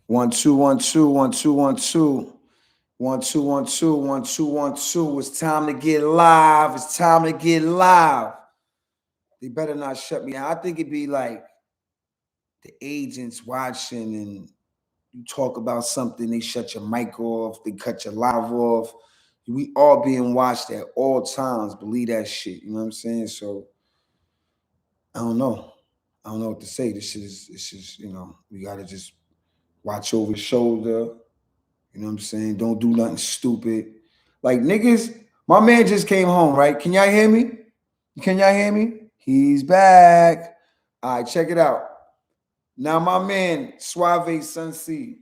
One two one two one two one two. 1 2 1 2 1 2 1 2. It's time to get live. It's time to get live. They better not shut me out. I think it'd be like the agents watching and you talk about something, they shut your mic off, they cut your live off. We all being watched at all times. Believe that shit. You know what I'm saying? So I don't know. I don't know what to say. This is, we gotta just watch over the shoulder. You know what I'm saying? Don't do nothing stupid. Like niggas, my man just came home, right? Can y'all hear me? Can y'all hear me? He's back. All right, check it out. Now, my man, Suave Sunseed.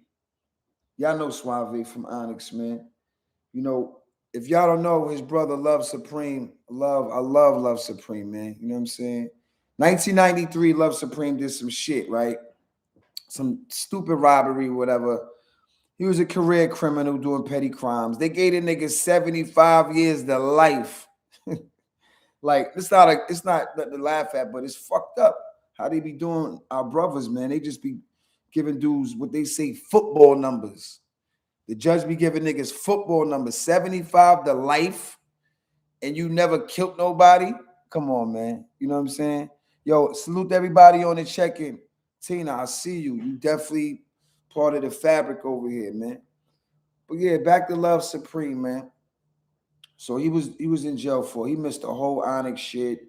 Y'all know Suave from Onyx, man. You know, if y'all don't know, his brother Love Supreme, I love Love Supreme, man. You know what I'm saying? 1993, Love Supreme did some shit, right? Some stupid robbery, whatever. He was a career criminal doing petty crimes. They gave the nigga 75 years to life. Like it's not nothing to laugh at, but it's fucked up how they be doing our brothers, man. They just be giving dudes what they say football numbers. The judge be giving niggas football numbers, 75 to life, and you never killed nobody. Come on, man. You know what I'm saying? Yo, salute everybody on the check-in. Tina, I see you. You definitely part of the fabric over here, man. But yeah, back to Love Supreme, man. So he was in jail for. He missed the whole Onyx shit.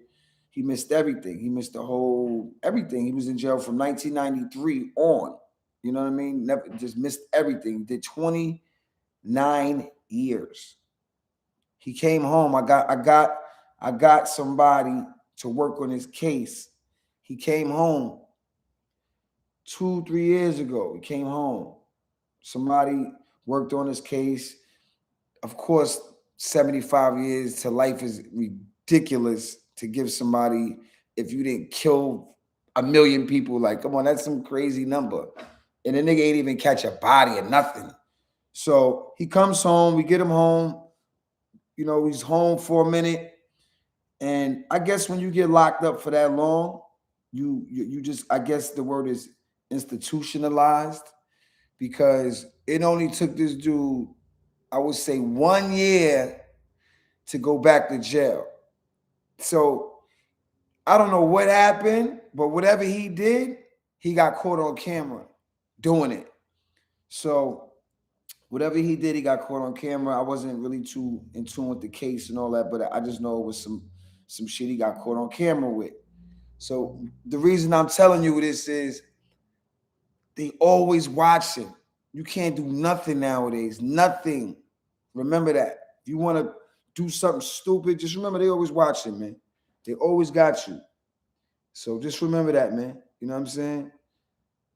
He missed everything. He missed the whole everything. He was in jail from 1993 on. You know what I mean? Never just missed everything. Did 29 years. He came home. I got somebody to work on his case. He came home 2, 3 years ago. He came home. Somebody worked on his case. Of course, 75 years to life is ridiculous to give somebody if you didn't kill a million people. Like, come on, that's some crazy number. And the nigga ain't even catch a body or nothing. So he comes home, we get him home. He's home for a minute. And I guess when you get locked up for that long, you just, I guess the word is institutionalized, because it only took this dude, I would say, 1 year to go back to jail. So I don't know what happened, but whatever he did, he got caught on camera doing it. So whatever he did, he got caught on camera. I wasn't really too in tune with the case and all that, but I just know it was some shit he got caught on camera with. So the reason I'm telling you this is they always watching. You can't do nothing nowadays. Nothing. Remember that. If you want to do something stupid, just remember they always watching, man. They always got you. So just remember that, man. You know what I'm saying?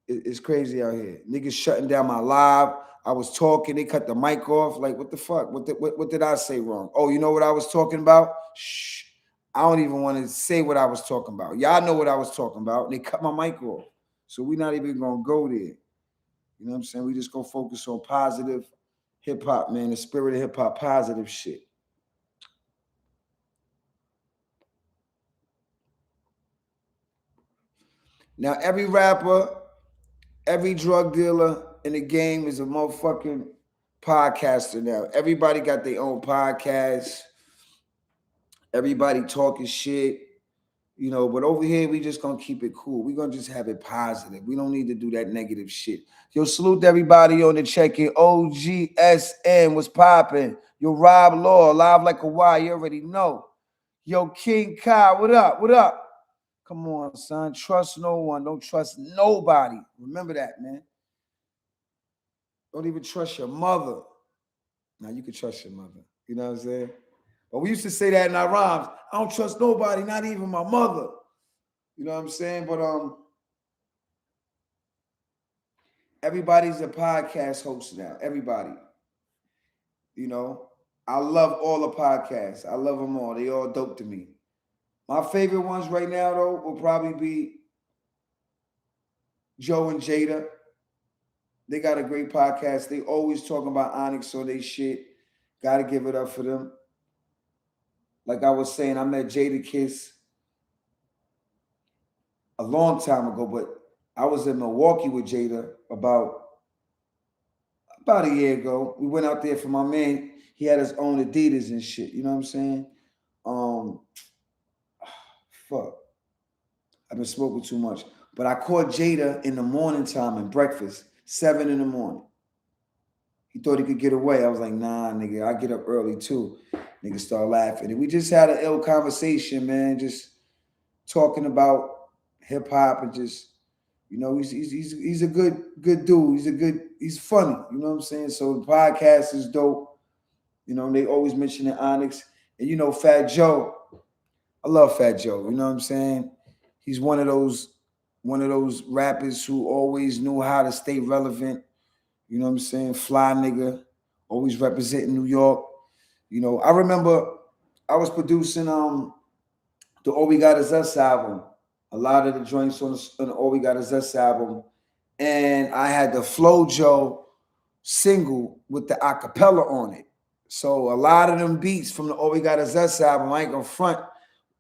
It's crazy out here. Niggas shutting down my live. I was talking, they cut the mic off. Like, what the fuck? What did I say wrong? Oh, you know what I was talking about? Shh. I don't even want to say what I was talking about. Y'all know what I was talking about. They cut my mic off. So we're not even gonna go there. You know what I'm saying? We just gonna focus on positive hip hop, man. The spirit of hip hop, positive shit. Now, every rapper, every drug dealer in the game is a motherfucking podcaster now. Everybody got their own podcast. Everybody talking shit, but over here we just gonna keep it cool. We gonna just have it positive. We don't need to do that negative shit. Yo, salute everybody on the check-in. OGSN was popping. Yo, Rob Law, live like a wire, you already know. Yo, King Kai, what up? What up? Come on, son. Trust no one. Don't trust nobody. Remember that, man. Don't even trust your mother. Now you can trust your mother. You know what I'm saying? But we used to say that in our rhymes. I don't trust nobody, not even my mother. You know what I'm saying? But everybody's a podcast host now. Everybody. You know, I love all the podcasts. I love them all. They all dope to me. My favorite ones right now, though, will probably be Joe and Jada. They got a great podcast. They always talking about Onyx or they shit. Gotta give it up for them. Like I was saying, I met Jada Kiss a long time ago, but I was in Milwaukee with Jada about about a year ago. We went out there for my man. He had his own Adidas and shit. You know what I'm saying? Um, fuck. I've been smoking too much. But I caught Jada in the morning time and breakfast, 7 in the morning. He thought he could get away. I was like, nah, nigga, I get up early too. Nigga start laughing. And we just had an ill conversation, man, just talking about hip hop and just, you know, he's a good dude. He's funny. You know what I'm saying? So the podcast is dope. You know, they always mention the Onyx. And you know, Fat Joe. I love Fat Joe. You know what I'm saying? He's one of those rappers who always knew how to stay relevant. You know what I'm saying? Fly nigga, always representing New York. You know, I remember I was producing the All We Got Is Us album. A lot of the joints on the All We Got Is Us album. And I had the Flojo single with the acapella on it. So a lot of them beats from the All We Got Is Us album, I ain't gonna front.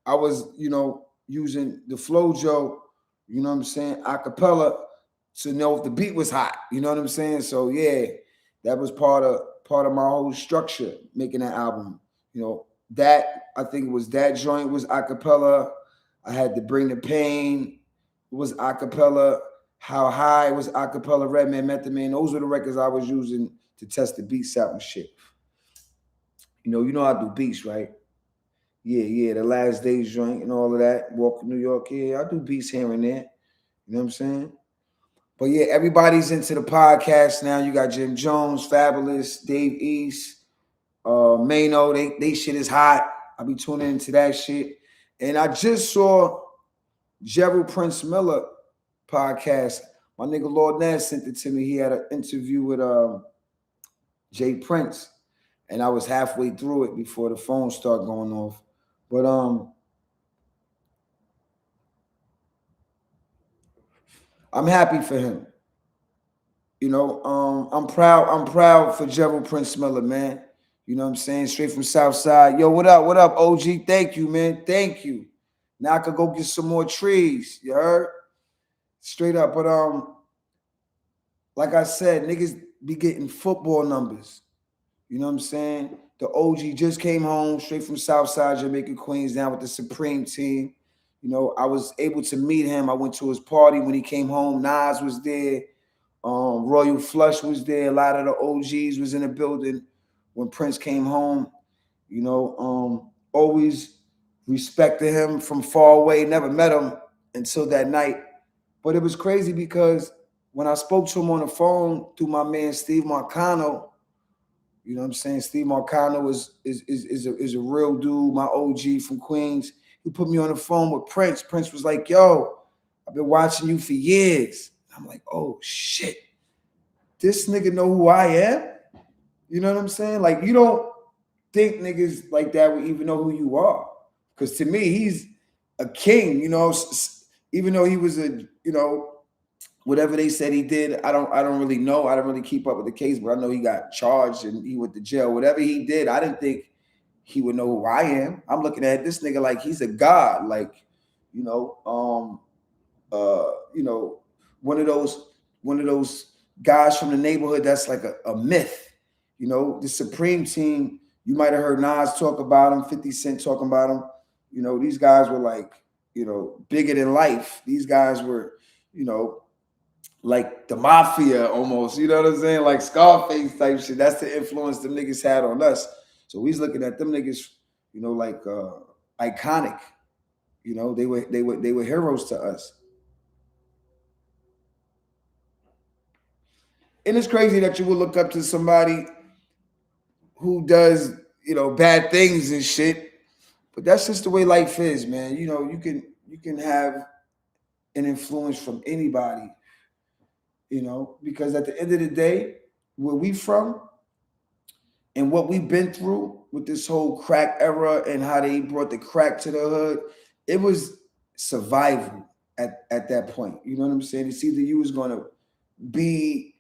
I was, you know, using the Flojo, you know what I'm saying, acapella to know if the beat was hot. You know what I'm saying? So yeah, that was part of my whole structure making that album. You know, that I think it was that joint was acapella. I had to Bring the Pain was acapella. How High was acapella. Redman Method Man. Those were the records I was using to test the beats out and shit. You know I do beats, right? Yeah, the Last Days joint and all of that. Walk in New York, yeah, I do beats here and there. You know what I'm saying? But yeah, everybody's into the podcast now. You got Jim Jones, Fabulous, Dave East, Mano. They shit is hot. I'll be tuning into that shit. And I just saw Gerald Prince Miller podcast. My nigga Lord Ness sent it to me. He had an interview with Jay Prince. And I was halfway through it before the phone started going off. But I'm happy for him. You know, I'm proud for Gerald Prince Miller, man. You know what I'm saying? Straight from Southside. Yo, what up? What up, OG? Thank you, man. Thank you. Now I could go get some more trees. You heard? Straight up. But like I said, niggas be getting football numbers. You know what I'm saying? The OG just came home straight from Southside, Jamaica, Queens, down with the Supreme team. You know, I was able to meet him. I went to his party when he came home. Nas was there. Royal Flush was there. A lot of the OGs was in the building when Prince came home. You know, always respected him from far away. Never met him until that night. But it was crazy because when I spoke to him on the phone through my man Steve Marcano, you know what I'm saying? Steve Marcano is a real dude, my OG from Queens. He put me on the phone with Prince. Prince was like, yo, I've been watching you for years. I'm like, oh shit. This nigga know who I am? You know what I'm saying? Like, you don't think niggas like that would even know who you are. Because to me, he's a king, you know, even though he was a, you know, whatever they said he did, I don't really know. I don't really keep up with the case, but I know he got charged and he went to jail. Whatever he did, I didn't think he would know who I am. I'm looking at this nigga like he's a god, like, you know, one of those guys from the neighborhood that's like a myth. You know, the Supreme team, you might have heard Nas talk about him, 50 Cent talking about him. You know, these guys were like, you know, bigger than life. These guys were, you know, like the mafia almost, you know what I'm saying? Like Scarface type shit. That's the influence them niggas had on us. So we's looking at them niggas, you know, like iconic. You know, they were heroes to us. And it's crazy that you would look up to somebody who does, you know, bad things and shit. But that's just the way life is, man. You know, you can have an influence from anybody, you know, because at the end of the day, where we from and what we've been through with this whole crack era and how they brought the crack to the hood, it was survival at that point. You know what I'm saying? It's either you was gonna be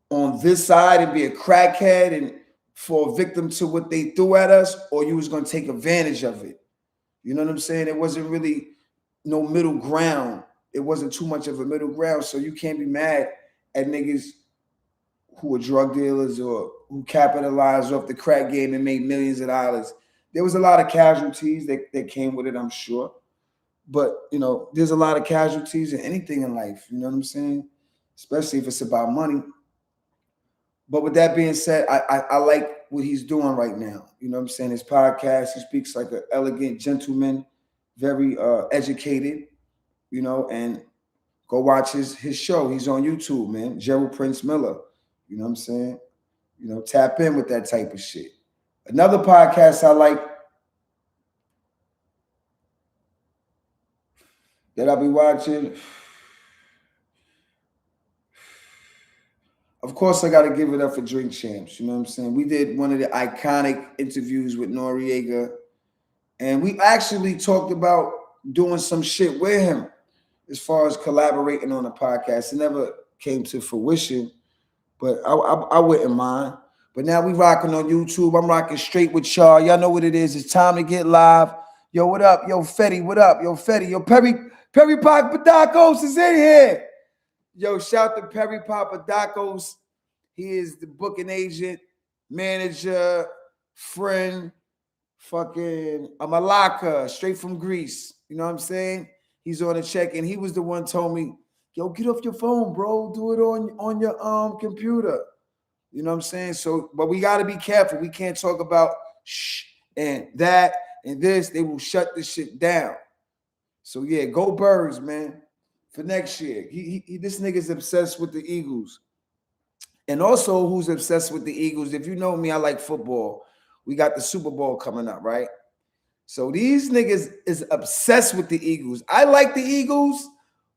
on this side and be a crackhead and for a victim to what they threw at us, or you was gonna take advantage of it. You know what I'm saying? It wasn't really no middle ground. It wasn't too much of a middle ground. So you can't be mad at niggas who were drug dealers or who capitalized off the crack game and made millions of dollars. There was a lot of casualties that came with it, I'm sure. But there's a lot of casualties in anything in life. You know what I'm saying? Especially if it's about money. But with that being said, I like what he's doing right now. You know what I'm saying? His podcast, he speaks like an elegant gentleman, very educated, and go watch his show. He's on YouTube, man. Gerald Prince Miller. You know what I'm saying? Tap in with that type of shit. Another podcast I like that I'll be watching. Of course, I got to give it up for Drink Champs. You know what I'm saying? We did one of the iconic interviews with Noriega, and we actually talked about doing some shit with him as far as collaborating on a podcast. It never came to fruition, but I wouldn't mind. But now we rocking on YouTube. I'm rocking straight with y'all. Y'all know what it is. It's time to get live. Yo, what up? Yo, Fetty, what up? Yo, Fetty. Yo, Perry Papadakos is in here. Yo, shout to Perry Papadakos. He is the booking agent, manager, friend, fucking a Malacca, straight from Greece. You know what I'm saying? He's on a check, and he was the one told me, yo, get off your phone, bro. Do it on your computer. You know what I'm saying? So, but we got to be careful. We can't talk about shh and that and this. They will shut this shit down. So yeah, go Birds, man. For next year. This nigga's obsessed with the Eagles. And also, who's obsessed with the Eagles? If you know me, I like football. We got the Super Bowl coming up, right? So these niggas is obsessed with the Eagles. I like the Eagles,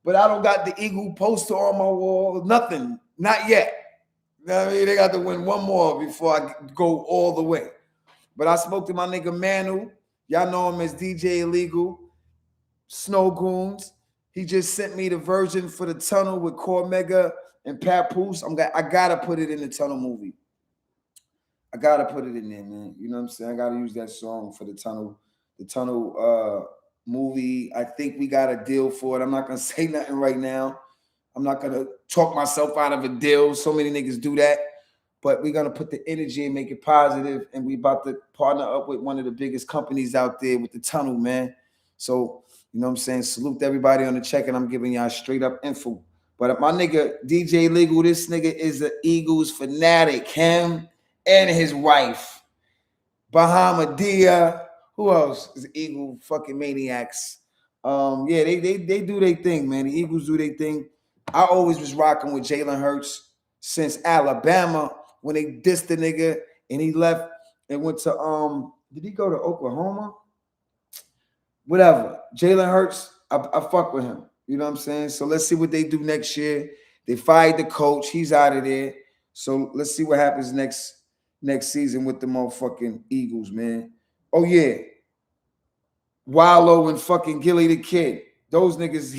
but I don't got the Eagle poster on my wall. Nothing. Not yet. You know what I mean? They got to win one more before I go all the way. But I spoke to my nigga Manu. Y'all know him as DJ Illegal. Snow Goons. He just sent me the version for the tunnel with Cormega and Papoose. I gotta put it in the tunnel movie. I gotta put it in there, man. You know what I'm saying? I gotta use that song for the tunnel movie. I think we got a deal for it. I'm not gonna say nothing right now. I'm not gonna talk myself out of a deal. So many niggas do that. But we're gonna put the energy and make it positive. And we about to partner up with one of the biggest companies out there with the tunnel, man. So, you know what I'm saying? Salute to everybody on the check, and I'm giving y'all straight up info. But my nigga, DJ Legal, this nigga is an Eagles fanatic. Him and his wife. Bahamadia. Who else is Eagle fucking maniacs? Yeah, they do their thing, man. The Eagles do their thing. I always was rocking with Jalen Hurts since Alabama when they dissed the nigga and he left and went to did he go to Oklahoma? Whatever. Jalen Hurts, I fuck with him. You know what I'm saying? So let's see what they do next year. They fired the coach. He's out of there. So let's see what happens next season with the motherfucking Eagles, man. Oh, yeah. Wallow and fucking Gilly the Kid. Those niggas,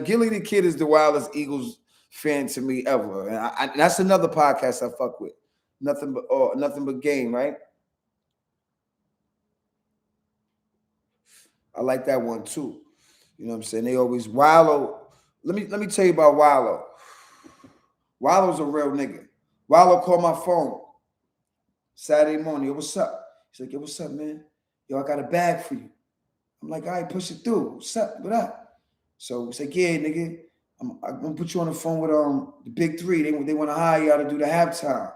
Gilly the Kid is the wildest Eagles fan to me ever. And that's another podcast I fuck with. Nothing but game, right? I like that one too. You know what I'm saying? They always Wallow. Let me tell you about Wallow. Wallow's a real nigga. Wallow called my phone Saturday morning. Yo, what's up? He's like, yo, what's up, man? Yo, I got a bag for you. I'm like, all right, push it through. What's up? What up? So he's like, yeah, nigga, I'm gonna put you on the phone with the big three. They want to hire y'all to do the halftime.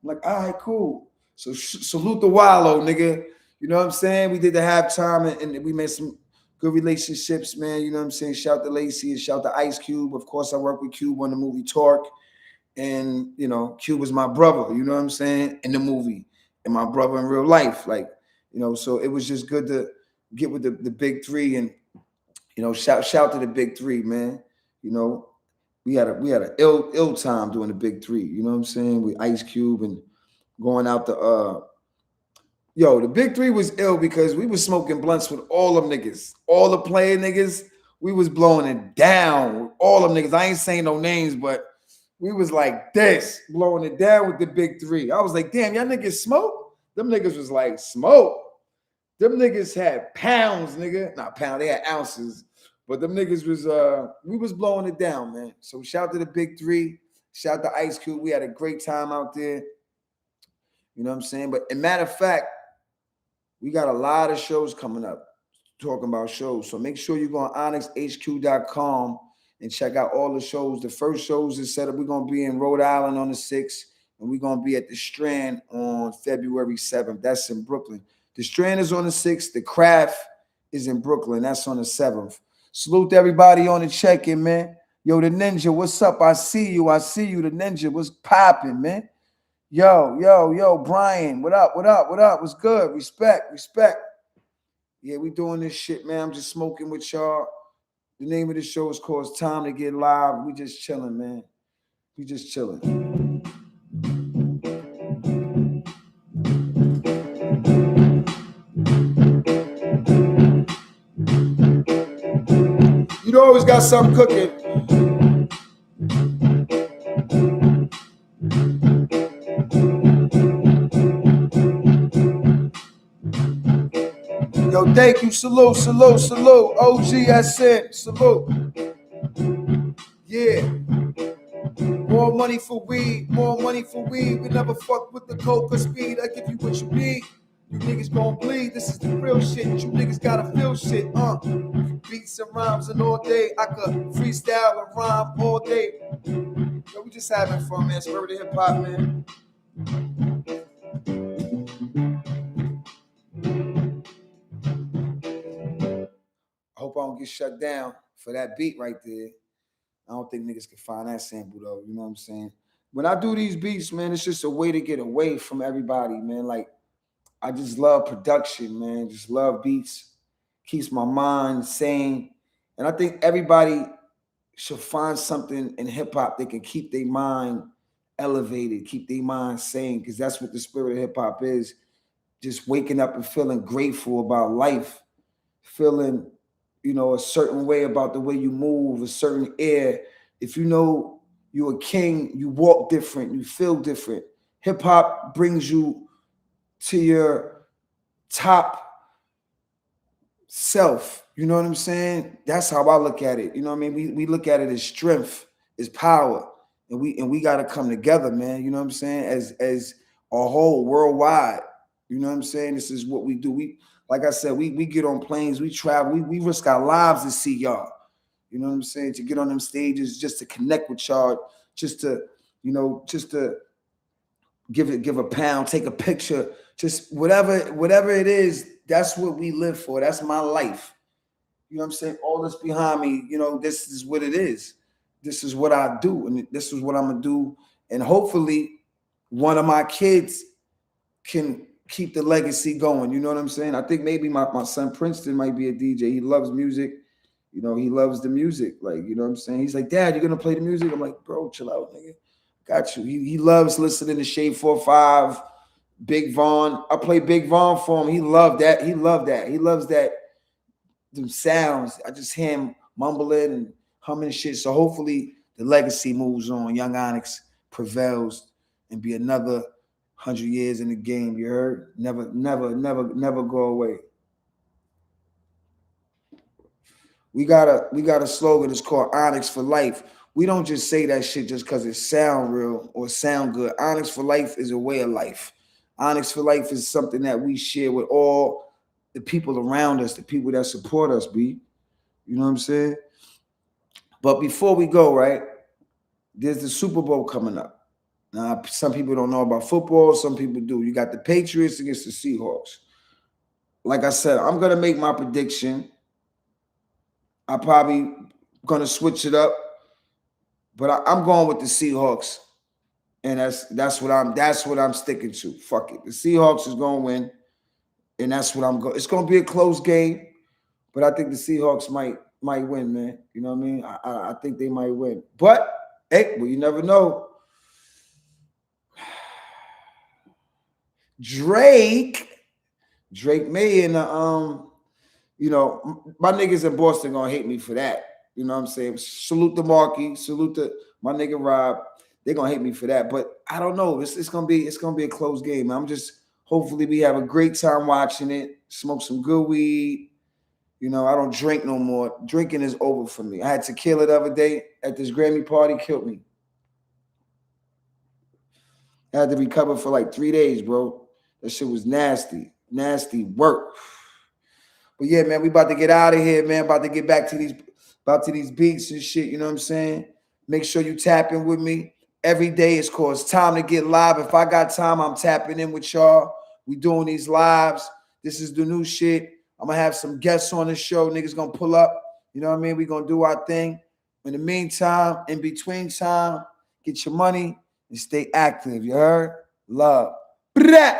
I'm like, all right, cool. So salute the Wallow, nigga. You know what I'm saying? We did the halftime and we made some good relationships, man. You know what I'm saying? Shout to Lacey and shout to Ice Cube. Of course, I worked with Cube on the movie Torque. And, you know, Cube was my brother, you know what I'm saying? In the movie. And my brother in real life. Like, you know, so it was just good to get with the big three and, you know, shout to the big three, man. You know, we had an ill time doing the big three, you know what I'm saying? With Ice Cube and going out the the big three was ill because we was smoking blunts with all them niggas. All the player niggas, we was blowing it down with all them niggas. I ain't saying no names, but we was like this, blowing it down with the big three. I was like, damn, y'all niggas smoke? Them niggas was like, smoke. Them niggas had pounds, nigga. Not pounds, they had ounces. But them niggas was, we was blowing it down, man. So shout to the big three. Shout out to Ice Cube. We had a great time out there. You know what I'm saying? But as a matter of fact, we got a lot of shows coming up talking about shows. So make sure you go on onyxhq.com and check out all the shows. The first shows is set up. We're going to be in Rhode Island on the 6th, and we're going to be at the Strand on February 7th. That's in Brooklyn. The Strand is on the 6th. The Craft is in Brooklyn. That's on the 7th. Salute to everybody on the check-in, man. Yo, the Ninja, what's up? I see you. The Ninja. What's popping, man? Yo, Brian, what up? What's good? Respect. Yeah, we doing this shit, man. I'm just smoking with y'all. The name of the show is called It's Time to Get Live. We just chilling, man. We just chilling. You always got something cooking. Yo, thank you. Salute. OGSN. Salute. Yeah. More money for weed. We never fuck with the coke or speed. I give you what you need. You niggas gon' bleed. This is the real shit. You niggas gotta feel shit. Beats and rhymes and all day. I could freestyle and rhyme all day. Yo, we just having fun, man. Spirit of hip hop, man. I hope I don't get shut down for that beat right there. I don't think niggas can find that sample though. You know what I'm saying? When I do these beats, man, it's just a way to get away from everybody, man. Like, I just love production, man. Just love beats. Keeps my mind sane. And I think everybody should find something in hip hop that can keep their mind elevated, keep their mind sane, because that's what the spirit of hip hop is. Just waking up and feeling grateful about life, feeling, a certain way about the way you move, a certain air. If you know you're a king, you walk different, you feel different. Hip hop brings you to your top self. You know what I'm saying? That's how I look at it. You know what I mean? We look at it as strength, as power. And we gotta come together, man. You know what I'm saying? As a whole worldwide. You know what I'm saying? This is what we do. Like I said, we get on planes, we travel, we risk our lives to see y'all. You know what I'm saying? To get on them stages, just to connect with y'all, just to give a pound, take a picture, just whatever it is, that's what we live for. That's my life. You know what I'm saying? All this behind me, this is what it is. This is what I do, and this is what I'm gonna do. And hopefully one of my kids can keep the legacy going. You know what I'm saying? I think maybe my son Princeton might be a DJ. He loves music. He loves the music. Like, you know what I'm saying? He's like, Dad, you're gonna play the music? I'm like, bro, chill out, nigga. Got you. He loves listening to Shade 45, Big Von. I play Big Von for him. He loved that. He loves that. The sounds. I just hear him mumbling and humming shit. So hopefully the legacy moves on. Young Onyx prevails and be another 100 years in the game. You heard? Never go away. We got a slogan. It's called Onyx for Life. We don't just say that shit just because it sound real or sound good. Onyx for Life is a way of life. Onyx for Life is something that we share with all the people around us, the people that support us, B. You know what I'm saying? But before we go, right, there's the Super Bowl coming up. Now, some people don't know about football. Some people do. You got the Patriots against the Seahawks. Like I said, I'm going to make my prediction. I'm probably going to switch it up. But I'm going with the Seahawks. And that's what I'm sticking to. Fuck it. The Seahawks is going to win. And that's what I'm going. It's going to be a close game, but I think the Seahawks might win, man. You know what I mean? I think they might win. But hey, well, you never know. Drake may in the my niggas in Boston gonna hate me for that. You know what I'm saying? Salute to Marky, salute to my nigga Rob. They're gonna hate me for that. But I don't know. It's gonna be a close game. I'm just hopefully we have a great time watching it, smoke some good weed. I don't drink no more. Drinking is over for me. I had tequila the other day at this Grammy party, killed me. I had to recover for like 3 days, bro. That shit was nasty. Nasty work. But yeah, man, we about to get out of here, man. About to get back to these beats and shit, you know what I'm saying? Make sure you tap in with me. Every day it's called It's Time to Get Live. If I got time, I'm tapping in with y'all. We doing these lives. This is the new shit. I'm gonna have some guests on the show. Niggas gonna pull up. You know what I mean? We gonna do our thing. In the meantime, in between time, get your money and stay active. You heard? Love. Blah.